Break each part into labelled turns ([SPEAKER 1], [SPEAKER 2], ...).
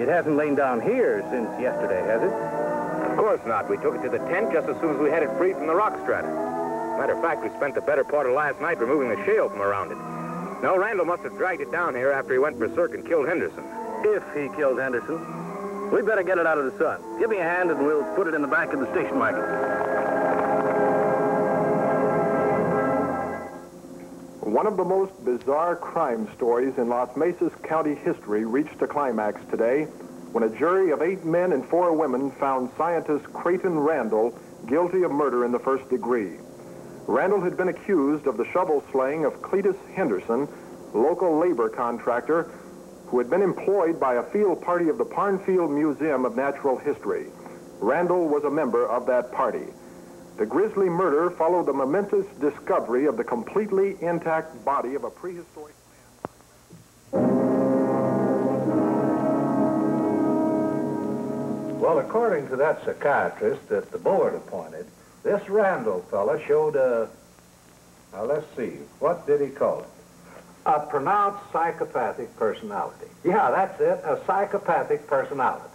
[SPEAKER 1] It hasn't lain down here since yesterday, has it?
[SPEAKER 2] Of course not. We took it to the tent just as soon as we had it free from the rock strata. Matter of fact, we spent the better part of last night removing the shale from around it. No, Randall must have dragged it down here after he went berserk and killed Henderson.
[SPEAKER 1] If he killed Henderson. We better get it out of the sun. Give me a hand and we'll put it in the back of the station wagon.
[SPEAKER 3] One of the most bizarre crime stories in Las Mesas County history reached a climax today when a jury of 8 men and 4 women found scientist Creighton Randall guilty of murder in the first degree. Randall had been accused of the shovel slaying of Cletus Henderson, local labor contractor who had been employed by a field party of the Parnfield Museum of Natural History. Randall was a member of that party. The grisly murder followed the momentous discovery of the completely intact body of a prehistoric
[SPEAKER 4] Well, according to that psychiatrist that the board appointed, this Randall fella showed now let's see, what did he call it? A pronounced psychopathic personality. Yeah, that's it, a psychopathic personality.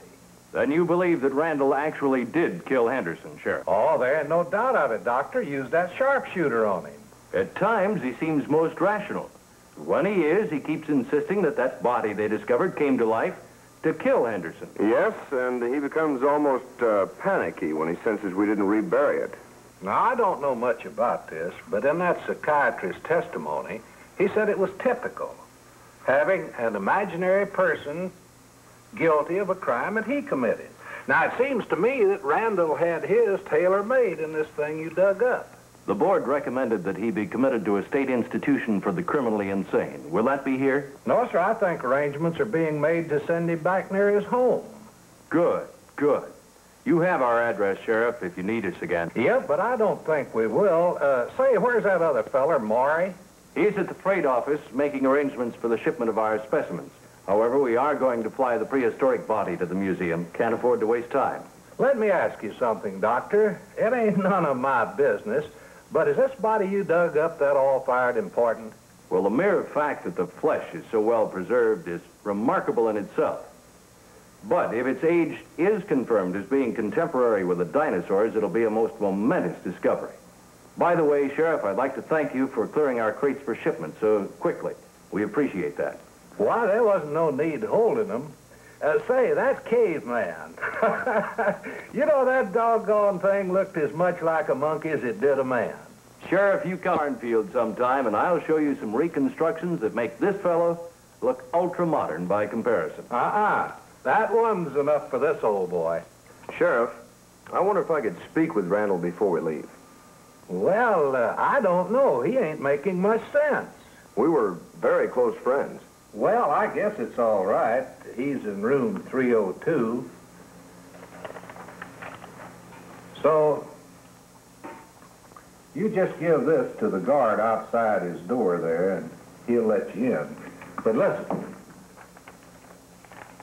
[SPEAKER 5] Then you believe that Randall actually did kill Henderson, Sheriff?
[SPEAKER 4] Oh, there ain't no doubt of it, Doctor. Used that sharpshooter on him.
[SPEAKER 5] At times, he seems most rational. When he is, he keeps insisting that that body they discovered came to life to kill Henderson.
[SPEAKER 6] Yes, and he becomes almost panicky when he senses we didn't rebury it.
[SPEAKER 4] Now, I don't know much about this, but in that psychiatrist's testimony, he said it was typical, having an imaginary person guilty of a crime that he committed. Now, it seems to me that Randall had his tailor-made in this thing you dug up.
[SPEAKER 5] The board recommended that he be committed to a state institution for the criminally insane. Will that be here?
[SPEAKER 4] No, sir, I think arrangements are being made to send him back near his home.
[SPEAKER 5] Good, good. You have our address, Sheriff, if you need us again.
[SPEAKER 4] Yep, but I don't think we will. Say, where's that other feller, Maury?
[SPEAKER 5] He's at the freight office making arrangements for the shipment of our specimens. However, we are going to fly the prehistoric body to the museum. Can't afford to waste time.
[SPEAKER 4] Let me ask you something, Doctor. It ain't none of my business, but is this body you dug up that all-fired important?
[SPEAKER 5] Well, the mere fact that the flesh is so well preserved is remarkable in itself. But if its age is confirmed as being contemporary with the dinosaurs, it'll be a most momentous discovery. By the way, Sheriff, I'd like to thank you for clearing our crates for shipment so quickly. We appreciate that.
[SPEAKER 4] Why, there wasn't no need holding them. Say, that caveman. You know, that doggone thing looked as much like a monkey as it did a man.
[SPEAKER 5] Sheriff, you come to Parnfield sometime, and I'll show you some reconstructions that make this fellow look ultra-modern by comparison.
[SPEAKER 4] That one's enough for this old boy.
[SPEAKER 6] Sheriff, I wonder if I could speak with Randall before we leave.
[SPEAKER 4] Well, I don't know. He ain't making much sense.
[SPEAKER 6] We were very close friends.
[SPEAKER 4] Well, I guess it's all right. He's in room 302. So, you just give this to the guard outside his door there, and he'll let you in. But listen,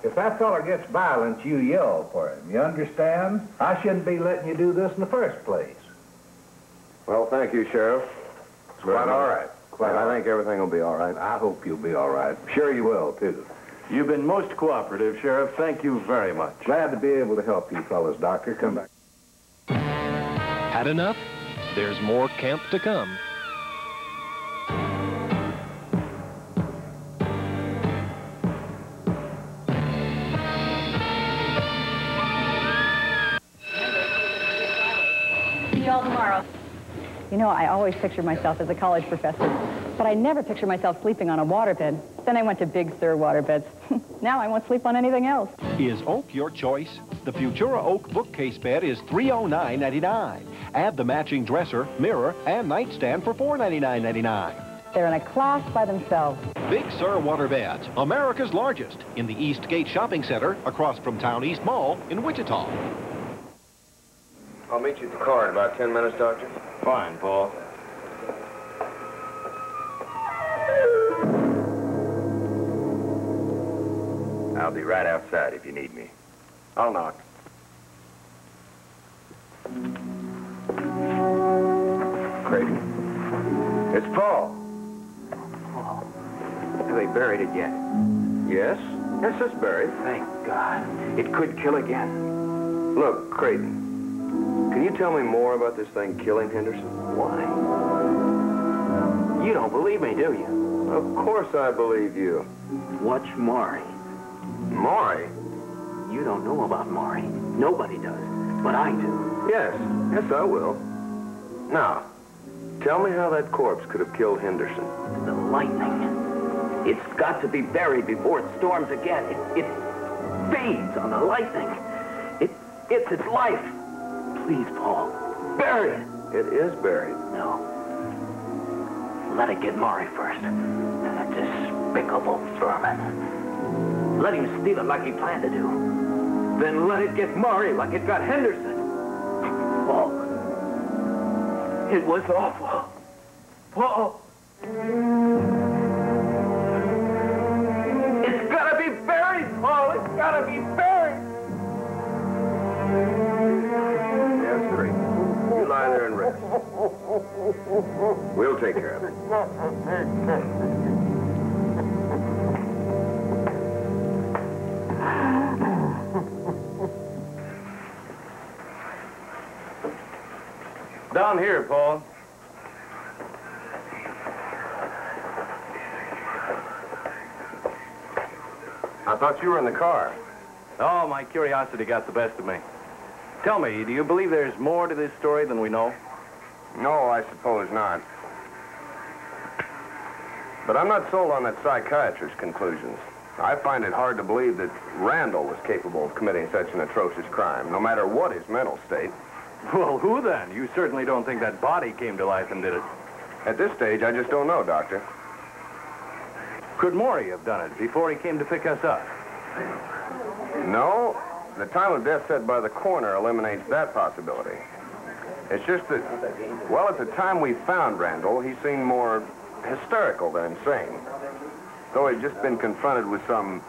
[SPEAKER 4] if that fella gets violent, you yell for him. You understand? I shouldn't be letting you do this in the first place.
[SPEAKER 6] Well, thank you, Sheriff.
[SPEAKER 4] It's quite all right.
[SPEAKER 6] I think everything will be all right.
[SPEAKER 4] I hope you'll be all right. Sure you will, too.
[SPEAKER 5] You've been most cooperative, Sheriff. Thank you very much.
[SPEAKER 4] Glad to be able to help you fellas, Doctor. Come back.
[SPEAKER 7] Had enough? There's more camp to come.
[SPEAKER 8] See you all tomorrow. You know, I always pictured myself as a college professor, but I never pictured myself sleeping on a waterbed. Then I went to Big Sur waterbeds. Now I won't sleep on anything else.
[SPEAKER 7] Is oak your choice? The Futura Oak bookcase bed is $309.99. Add the matching dresser, mirror, and nightstand for $499.99.
[SPEAKER 8] They're in a class by themselves.
[SPEAKER 7] Big Sur Waterbeds, America's largest, in the East Gate Shopping Center across from Town East Mall in Wichita.
[SPEAKER 6] I'll meet you at the car in about 10 minutes, Doctor.
[SPEAKER 5] Fine, Paul.
[SPEAKER 2] I'll be right outside if you need me.
[SPEAKER 6] I'll knock.
[SPEAKER 2] Creighton. It's Paul. Have they buried it yet?
[SPEAKER 6] Yes,
[SPEAKER 2] It's just buried.
[SPEAKER 9] Thank God. It could kill again.
[SPEAKER 6] Look, Creighton, can you tell me more about this thing killing Henderson?
[SPEAKER 9] Why? You don't believe me, do you?
[SPEAKER 6] Of course I believe you.
[SPEAKER 9] Watch Maury.
[SPEAKER 6] Maury?
[SPEAKER 9] You don't know about Maury. Nobody does. But I do.
[SPEAKER 6] Yes, I will. Now, tell me how that corpse could have killed Henderson.
[SPEAKER 9] The lightning. It's got to be buried before it storms again. It feeds on the lightning. It's its life. Please, Paul, bury it.
[SPEAKER 6] It is buried.
[SPEAKER 9] No. Let it get Maury first. That despicable vermin. Let him steal it like he planned to do. Then let it get Maury like it got Henderson. Paul, it was awful. Paul. It's gotta be buried, Paul. It's gotta be buried.
[SPEAKER 6] Yes, Creighton. You lie there and rest. We'll take care of it.
[SPEAKER 5] Down here, Paul.
[SPEAKER 6] I thought you were in the car.
[SPEAKER 5] Oh, my curiosity got the best of me. Tell me, do you believe there's more to this story than we know?
[SPEAKER 6] No, I suppose not. But I'm not sold on that psychiatrist's conclusions. I find it hard to believe that Randall was capable of committing such an atrocious crime, no matter what his mental state.
[SPEAKER 5] Well, who then? You certainly don't think that body came to life and did it.
[SPEAKER 6] At this stage, I just don't know, Doctor.
[SPEAKER 5] Could Maury have done it before he came to pick us up?
[SPEAKER 6] No. The time of death set by the coroner eliminates that possibility. It's just that, well, at the time we found Randall, he seemed more hysterical than insane. Though he'd just been confronted with some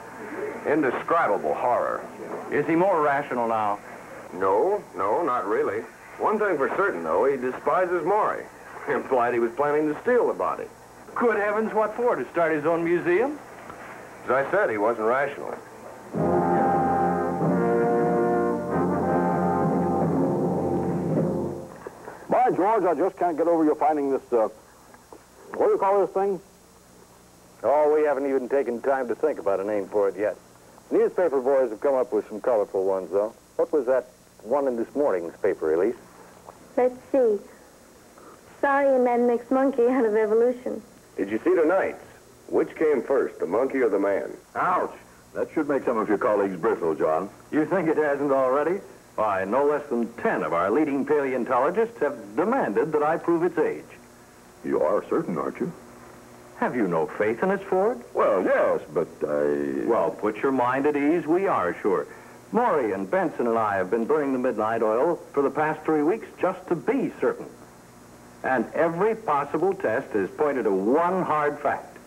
[SPEAKER 6] indescribable horror.
[SPEAKER 5] Is he more rational now?
[SPEAKER 6] No, not really. One thing for certain, though, he despises Maury. Implied he was planning to steal the body.
[SPEAKER 5] Good heavens, what for? To start his own museum?
[SPEAKER 6] As I said, he wasn't rational.
[SPEAKER 3] By George, I just can't get over you finding this, what do you call this thing?
[SPEAKER 5] Oh, we haven't even taken time to think about a name for it yet. Newspaper boys have come up with some colorful ones, though. What was that one in this morning's paper, Elise?
[SPEAKER 10] Let's see. Sorry, a man makes monkey out of evolution.
[SPEAKER 6] Did you see tonight's? Which came first, the monkey or the man?
[SPEAKER 3] Ouch. That should make some of your colleagues bristle, John.
[SPEAKER 5] You think it hasn't already? Why, no less than 10 of our leading paleontologists have demanded that I prove its age.
[SPEAKER 3] You are certain, aren't you?
[SPEAKER 5] Have you no faith in us, Ford?
[SPEAKER 3] Well, yes, but I...
[SPEAKER 5] Well, put your mind at ease. We are sure. Maury and Benson and I have been burning the midnight oil for the past 3 weeks just to be certain. And every possible test has pointed to one hard fact.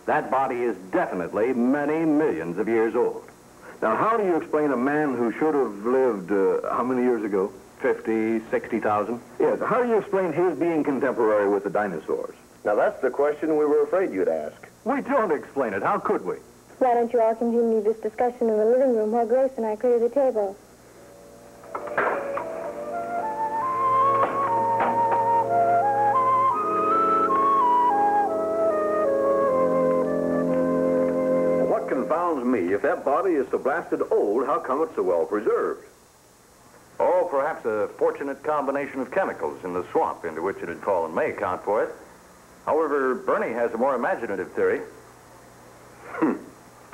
[SPEAKER 5] That body is definitely many millions of years old.
[SPEAKER 3] Now, how do you explain a man who should have lived, how many years ago?
[SPEAKER 5] 50, 60,000?
[SPEAKER 3] Yes, how do you explain his being contemporary with the dinosaurs?
[SPEAKER 6] Now, that's the question we were afraid you'd ask.
[SPEAKER 5] We don't explain it. How could we?
[SPEAKER 10] Why don't you all continue this discussion in the living room while Grace and I clear the table?
[SPEAKER 3] What confounds me, if that body is so blasted old, how come it's so well preserved?
[SPEAKER 5] Oh, perhaps a fortunate combination of chemicals in the swamp into which it had fallen may account for it. However, Bernie has a more imaginative theory.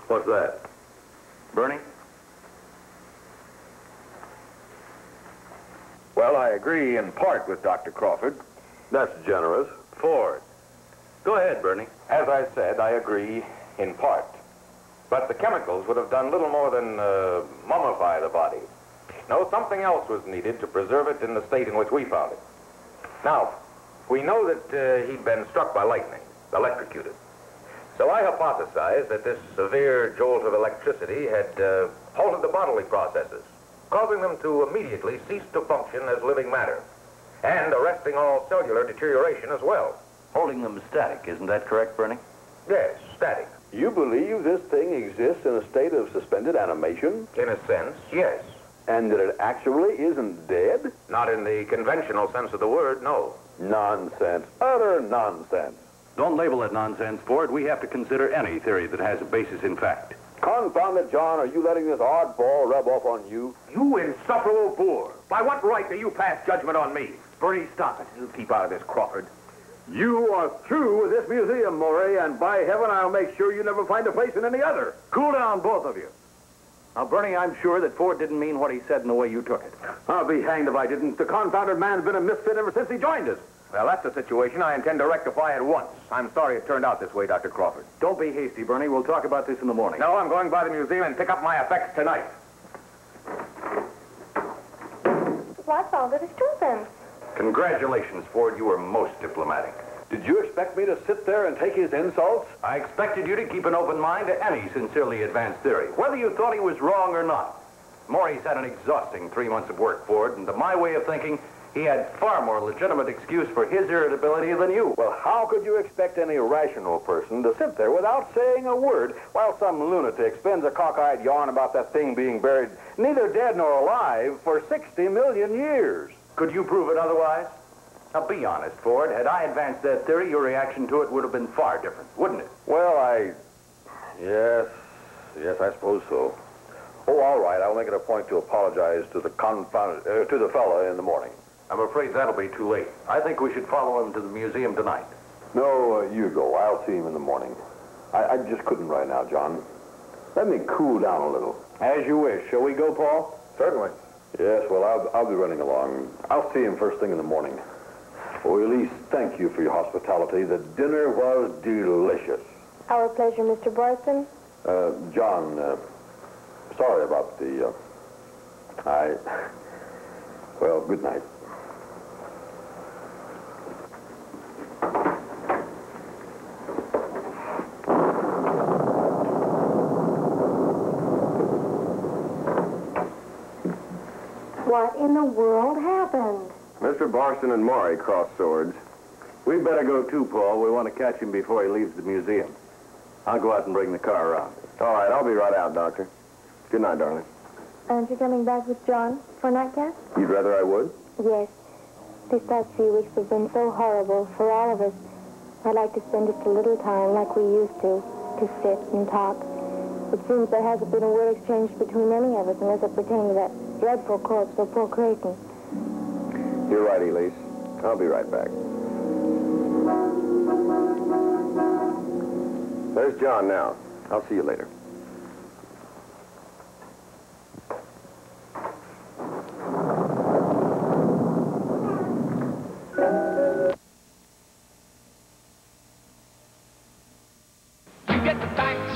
[SPEAKER 3] What's that?
[SPEAKER 5] Bernie?
[SPEAKER 6] Well, I agree in part with Dr. Crawford.
[SPEAKER 3] That's generous.
[SPEAKER 5] Ford. Go ahead, Bernie.
[SPEAKER 2] As I said, I agree in part. But the chemicals would have done little more than mummify the body. No, something else was needed to preserve it in the state in which we found it. Now, we know that he'd been struck by lightning, electrocuted. So I hypothesized that this severe jolt of electricity had halted the bodily processes, causing them to immediately cease to function as living matter, and arresting all cellular deterioration as well.
[SPEAKER 5] Holding them static, isn't that correct, Bernie?
[SPEAKER 2] Yes, static.
[SPEAKER 5] You believe this thing exists in a state of suspended animation?
[SPEAKER 2] In a sense, yes.
[SPEAKER 5] And that it actually isn't dead?
[SPEAKER 2] Not in the conventional sense of the word, no.
[SPEAKER 5] Nonsense. Utter nonsense.
[SPEAKER 11] Don't label it nonsense, Ford. We have to consider any theory that has a basis in fact.
[SPEAKER 5] Confound it, John. Are you letting this oddball rub off on you?
[SPEAKER 2] You insufferable boor. By what right do you pass judgment on me? Bernie, stop it. You keep out of this, Crawford.
[SPEAKER 5] You are through with this museum, Maury, and by heaven, I'll make sure you never find a place in any other.
[SPEAKER 11] Cool down, both of you. Now, Bernie, I'm sure that Ford didn't mean what he said in the way you took it.
[SPEAKER 5] I'll be hanged if I didn't. The confounded man's been a misfit ever since he joined us.
[SPEAKER 2] Well, that's a situation I intend to rectify at once. I'm sorry it turned out this way, Dr. Crawford.
[SPEAKER 11] Don't be hasty, Bernie. We'll talk about this in the morning.
[SPEAKER 2] No, I'm going by the museum and pick up my effects tonight.
[SPEAKER 10] What's all the disturbance?
[SPEAKER 11] Congratulations, Ford. You were most diplomatic.
[SPEAKER 5] Did you expect me to sit there and take his insults?
[SPEAKER 11] I expected you to keep an open mind to any sincerely advanced theory, whether you thought he was wrong or not. Maury's had an exhausting 3 months of work, Ford, and to my way of thinking, he had far more legitimate excuse for his irritability than you.
[SPEAKER 5] Well, how could you expect any rational person to sit there without saying a word while some lunatic spins a cockeyed yarn about that thing being buried, neither dead nor alive, for 60 million years?
[SPEAKER 11] Could you prove it otherwise? Now, be honest, Ford. Had I advanced that theory, your reaction to it would have been far different, wouldn't it?
[SPEAKER 5] Well, Yes, I suppose so. Oh, all right. I'll make it a point to apologize to the to the fella in the morning.
[SPEAKER 11] I'm afraid that'll be too late. I think we should follow him to the museum tonight.
[SPEAKER 5] No, you go. I'll see him in the morning. I just couldn't right now, John. Let me cool down a little.
[SPEAKER 11] As you wish. Shall we go, Paul?
[SPEAKER 5] Certainly. Yes, well, I'll be running along. I'll see him first thing in the morning. Oh, Elise, thank you for your hospitality. The dinner was delicious.
[SPEAKER 10] Our pleasure, Mr. Boyson.
[SPEAKER 5] John, sorry about the, well, good night.
[SPEAKER 10] What in the world happened?
[SPEAKER 6] Mr. Barson and Maury crossed swords.
[SPEAKER 11] We'd better go too, Paul. We want to catch him before he leaves the museum. I'll go out and bring the car around.
[SPEAKER 6] All right, I'll be right out, Doctor. Good night, darling.
[SPEAKER 10] Aren't you coming back with John for nightcap?
[SPEAKER 6] You'd rather I would?
[SPEAKER 10] Yes. These past few weeks have been so horrible for all of us. I'd like to spend just a little time like we used to sit and talk. It seems there hasn't been a word exchanged between any of us unless it pertained to that dreadful corpse of poor Creighton.
[SPEAKER 6] You're right, Elise. I'll be right back. There's John now. I'll see you later.
[SPEAKER 12] You get the facts,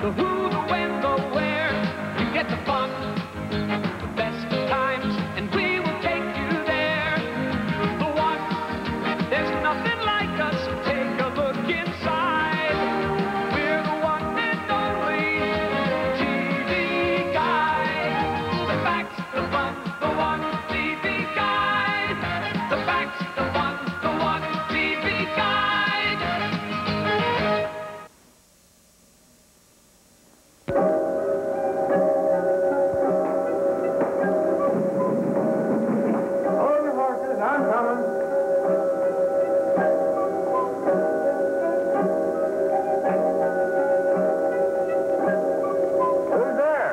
[SPEAKER 12] the who, the when, the where. You get the fun, the best of times, and we will take you there. The one, there's nothing like us. Take a look inside. We're the one and only TV Guide. The facts, the fun, the one TV Guide. The facts, the fun, the one TV Guide.
[SPEAKER 3] Hold your horses, I'm coming. Who's there?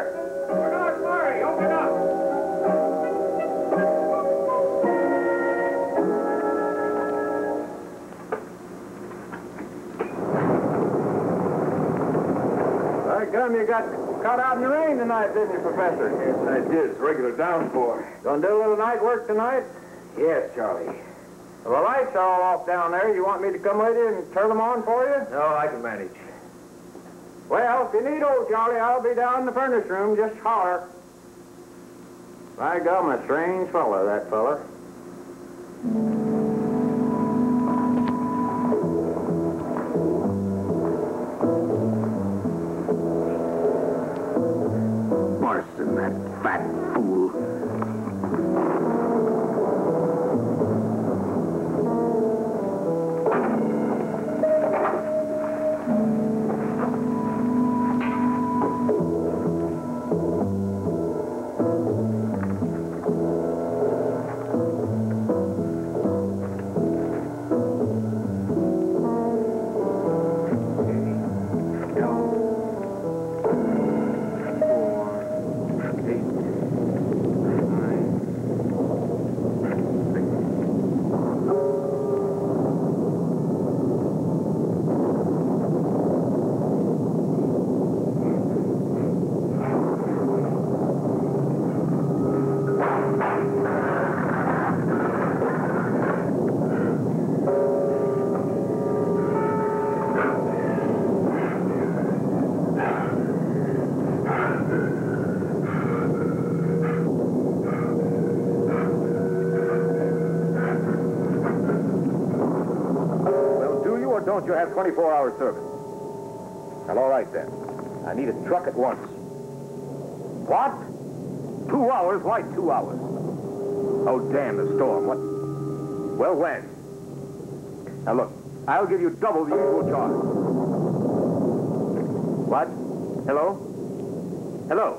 [SPEAKER 3] Open up, Murray, open up. By gum, you got caught out in the rain tonight, didn't you, Professor?
[SPEAKER 5] Yes, I did. It's regular downpour.
[SPEAKER 3] Gonna do a little night work tonight?
[SPEAKER 5] Yes, Charlie.
[SPEAKER 3] Well, the lights are all off down there. You want me to come with you and turn them on for you?
[SPEAKER 5] No, I can manage.
[SPEAKER 3] Well, if you need old Charlie, I'll be down in the furnace room. Just holler. By gum, a strange fella, that fella.
[SPEAKER 9] Marston, that fat fool.
[SPEAKER 2] don't you have 24-hour service? Well, all right, then. I need a truck at once. What? 2 hours? Why 2 hours? Oh, damn the storm. What? Well, when? Now, look, I'll give you double the usual charge. What? Hello? Hello?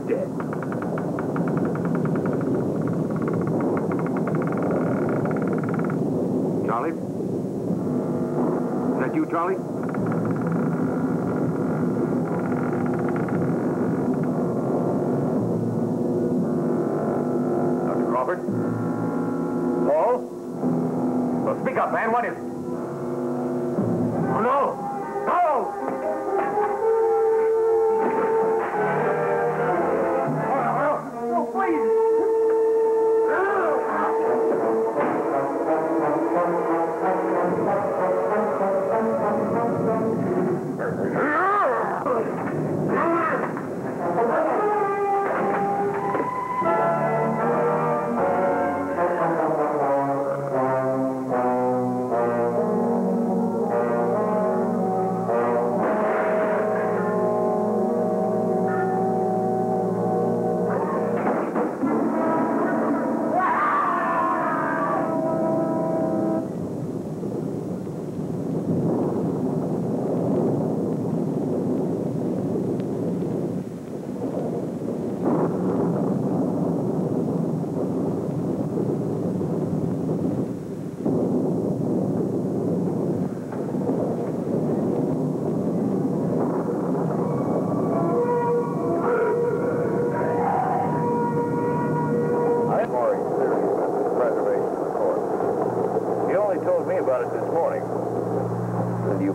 [SPEAKER 2] Dead. Charlie? Is that you, Charlie? Dr. Crawford? Paul? Well, speak up, man. What is it? Oh, no! No! Oh, please!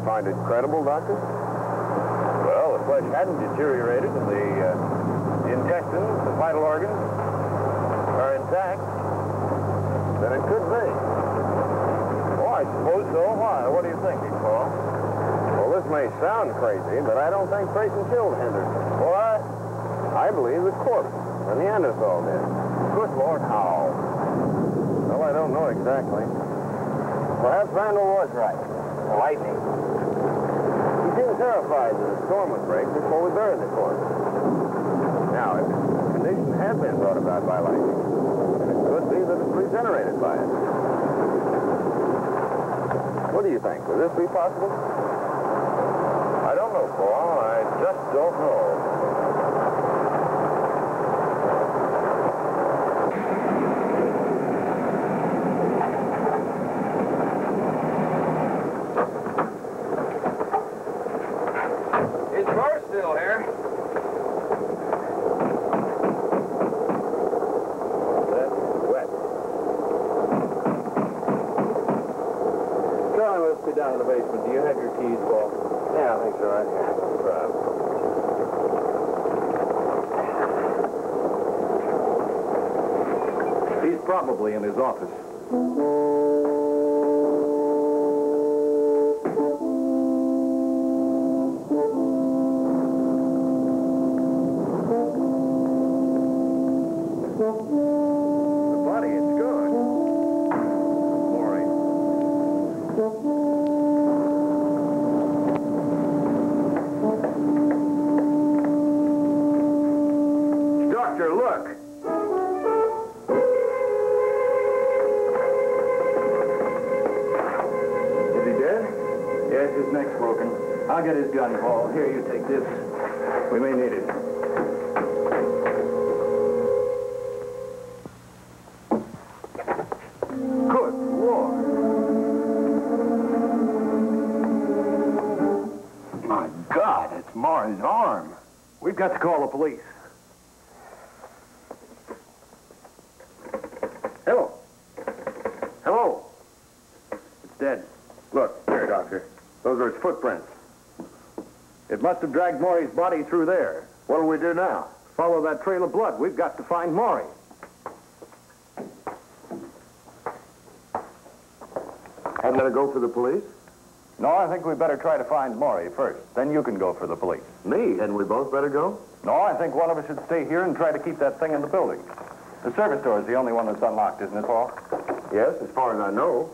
[SPEAKER 6] Find it credible, Doctor?
[SPEAKER 2] Well, the flesh hadn't deteriorated, and the intestines, the vital organs, are intact.
[SPEAKER 6] Then it could be.
[SPEAKER 2] Oh, I suppose so. Why? What do you think, Paul?
[SPEAKER 6] Well, this may sound crazy, but I don't think Grayson killed Henderson.
[SPEAKER 2] What?
[SPEAKER 6] I believe the corpse, and Neanderthal did.
[SPEAKER 2] Good Lord, how?
[SPEAKER 6] Well, I don't know exactly. Perhaps Randall was right. The lightning. He seemed terrified that a storm would break before we buried the corpse. Now, if the condition had been brought about by lightning, then it could be that it's regenerated by it. What do you think? Would this be possible?
[SPEAKER 2] I don't know, Paul. I just don't know.
[SPEAKER 11] Still here.
[SPEAKER 2] That's wet.
[SPEAKER 11] Charlie must be down in the basement. Do you have your keys, Paul?
[SPEAKER 6] Yeah, I think so, right here.
[SPEAKER 2] Right. He's probably in his office.
[SPEAKER 5] I'll get his gun, Paul. Here, you take this. We may need it.
[SPEAKER 2] Good Lord. My God, it's Maury's arm.
[SPEAKER 5] We've got to call the police.
[SPEAKER 2] Hello. Hello. It's dead. Look, here, Doctor. Those are his footprints.
[SPEAKER 5] It must have dragged Maury's body through there.
[SPEAKER 2] What do we do now?
[SPEAKER 5] Follow that trail of blood. We've got to find Maury.
[SPEAKER 2] Hadn't better go for the police?
[SPEAKER 5] No, I think we better try to find Maury first. Then you can go for the police.
[SPEAKER 2] Me? Hadn't we both better go?
[SPEAKER 5] No, I think one of us should stay here and try to keep that thing in the building. The service door is the only one that's unlocked, isn't it, Paul?
[SPEAKER 2] Yes, as far as I know.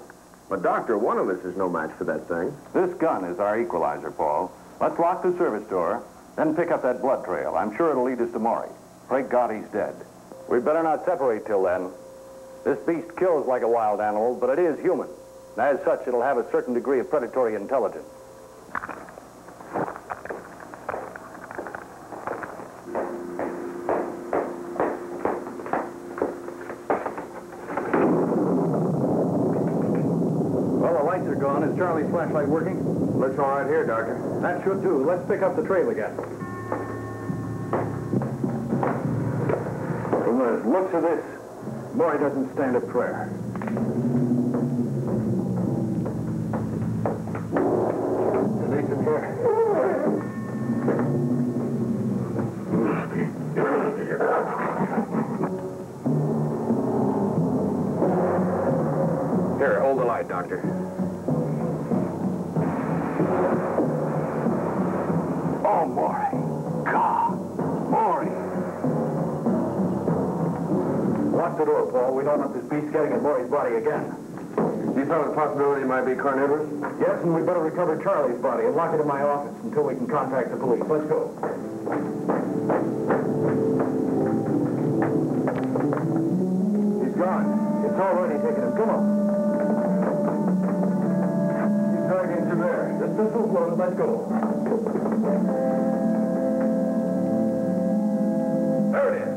[SPEAKER 6] But, Doctor, one of us is no match for that thing.
[SPEAKER 5] This gun is our equalizer, Paul. Let's lock the service door, then pick up that blood trail. I'm sure it'll lead us to Maury. Pray God he's dead. We'd better not separate till then. This beast kills like a wild animal, but it is human. And as such, it'll have a certain degree of predatory intelligence. Well, the lights are gone. Is Charlie's flashlight working?
[SPEAKER 6] Looks all right here, Doctor.
[SPEAKER 5] That should do. Let's pick up the trail again. From the looks of this, Maury doesn't stand a prayer. Nathan here.
[SPEAKER 6] Here, hold the light, Doctor.
[SPEAKER 5] Oh, Maury. God. Maury. Lock the door, Paul. We don't want this beast getting at Maury's body again.
[SPEAKER 6] You thought the possibility might be carnivorous?
[SPEAKER 5] Yes, and we better recover Charlie's body and lock it in my office until we can contact the police. Let's go. He's gone. It's already taken him. Come on. He's dragging through there. This pistol's loaded. Let's go. There it is.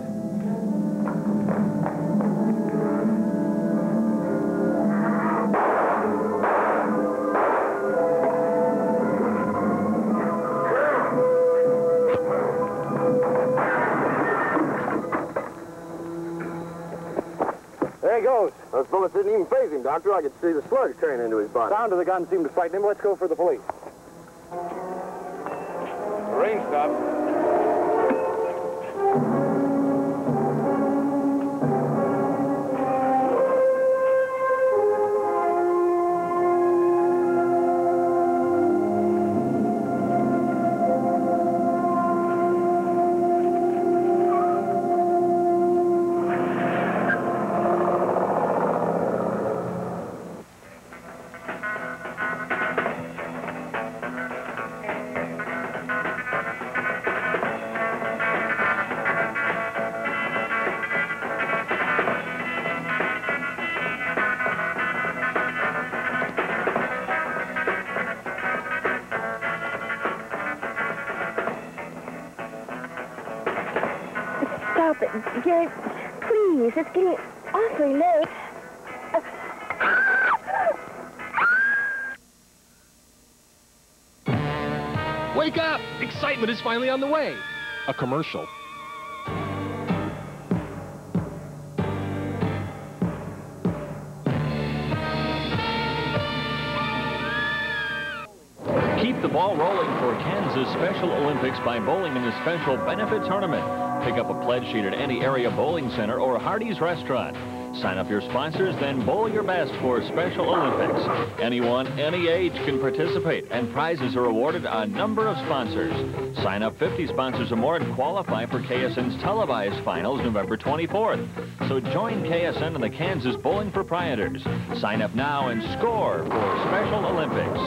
[SPEAKER 6] There he goes. Those bullets didn't even faze him, Doctor. I could see the slugs tearing into his body.
[SPEAKER 5] Sound of the gun seemed to frighten him. Let's go for the police.
[SPEAKER 2] The rain stopped.
[SPEAKER 10] Stop it, Jerry. Please, it's getting awfully late.
[SPEAKER 7] Wake up! Excitement is finally on the way. A commercial. Keep the ball rolling for Kansas Special Olympics by bowling in the special benefit tournament. Pick up a pledge sheet at any area bowling center or Hardee's restaurant. Sign up your sponsors, then bowl your best for Special Olympics. Anyone, any age can participate, and prizes are awarded on a number of sponsors. Sign up 50 sponsors or more and qualify for KSN's televised finals November 24th. So join KSN and the Kansas Bowling Proprietors. Sign up now and score for Special Olympics.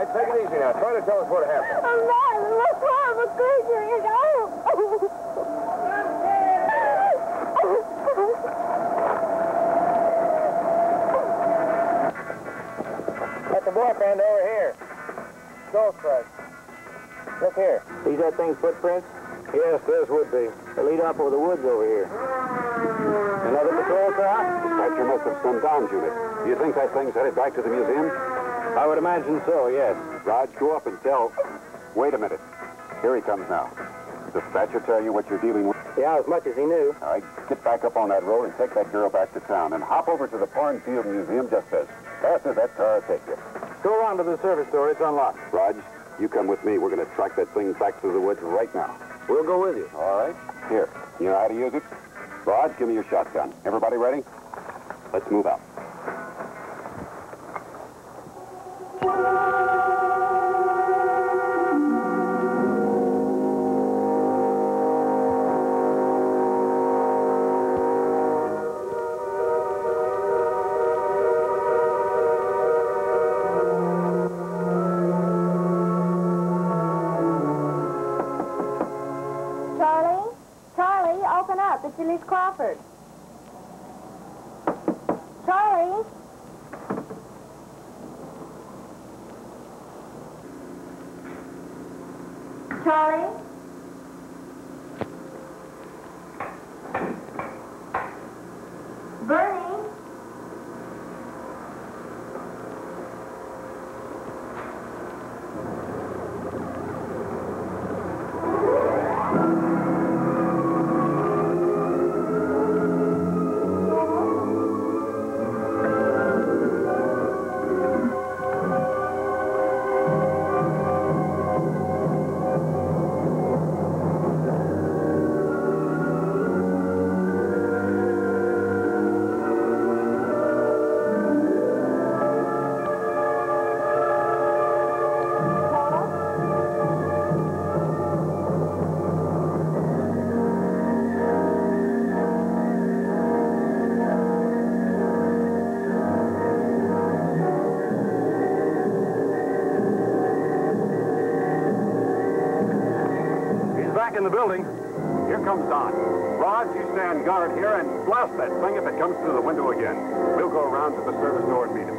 [SPEAKER 6] Take it easy now. Try to tell us what happened.
[SPEAKER 10] I'm not. Look, horrible creature. It's
[SPEAKER 6] That's the boyfriend over here. Skull crush. Look here. See that thing's footprints? Yes, theirs would be. They lead off over the woods over here. Another patrol car?
[SPEAKER 13] That's your most of sundown unit. Do you think that thing's headed back to the museum?
[SPEAKER 1] I would imagine so, yes.
[SPEAKER 13] Raj, go up and tell... Wait a minute. Here he comes now. Dispatcher tell you what you're dealing with?
[SPEAKER 1] Yeah, as much as he knew.
[SPEAKER 13] All right, get back up on that road and take that girl back to town and hop over to the Cornfield Museum just as fast as that car will take you.
[SPEAKER 1] Go around to the service door. It's unlocked.
[SPEAKER 13] Raj, you come with me. We're going to track that thing back through the woods right now.
[SPEAKER 1] We'll go with you.
[SPEAKER 13] All right. Here, you know how to use it? Raj, give me your shotgun. Everybody ready? Let's move out.
[SPEAKER 10] It's Elise Crawford. Charlie? Charlie? Bernie?
[SPEAKER 13] In the building. Here comes Don. Rod, you stand guard here and blast that thing if it comes through the window again. We'll go around to the service door and meet him.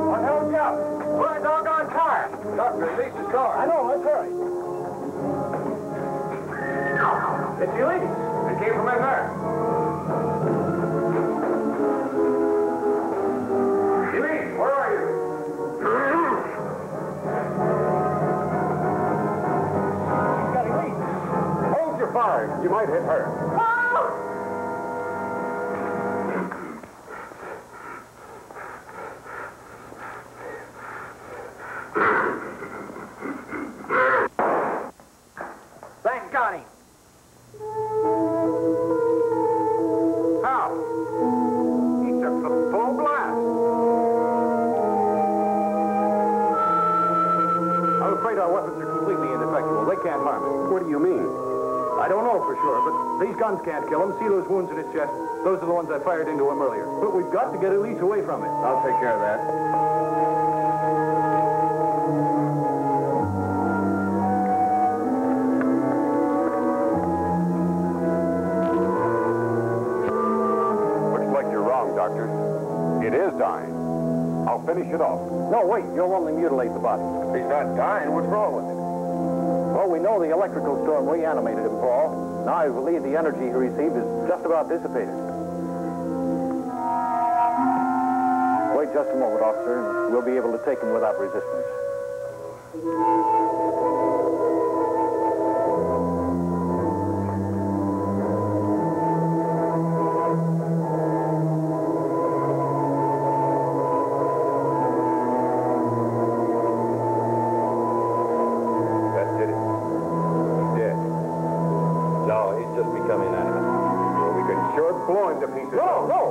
[SPEAKER 1] What held you up? We're a doggone car. Doctor, release his car. I know, let's hurry. It's Elise. It came from in there. Elise, where are you? She's got Elise.
[SPEAKER 13] Hold your fire. You might hit her.
[SPEAKER 1] Thank God him. How? He took the full blast.
[SPEAKER 3] I'm afraid our weapons are completely ineffectual. They can't harm him.
[SPEAKER 13] What do you mean?
[SPEAKER 3] I don't know for sure, but these guns can't kill him. See those wounds in his chest? Those are the ones I fired into him earlier. But we've got to get Elise away from it.
[SPEAKER 1] I'll take care of that.
[SPEAKER 13] Looks like you're wrong, Doctor. It is dying. I'll finish it off.
[SPEAKER 3] No, wait. You'll only mutilate the body.
[SPEAKER 1] He's not dying. What's wrong with him?
[SPEAKER 3] Well, we know the electrical storm reanimated him, Paul. Now I believe the energy he received is just about dissipated. Wait just a moment, officer, and we'll be able to take him without resistance.
[SPEAKER 1] Blow him to pieces. No, no!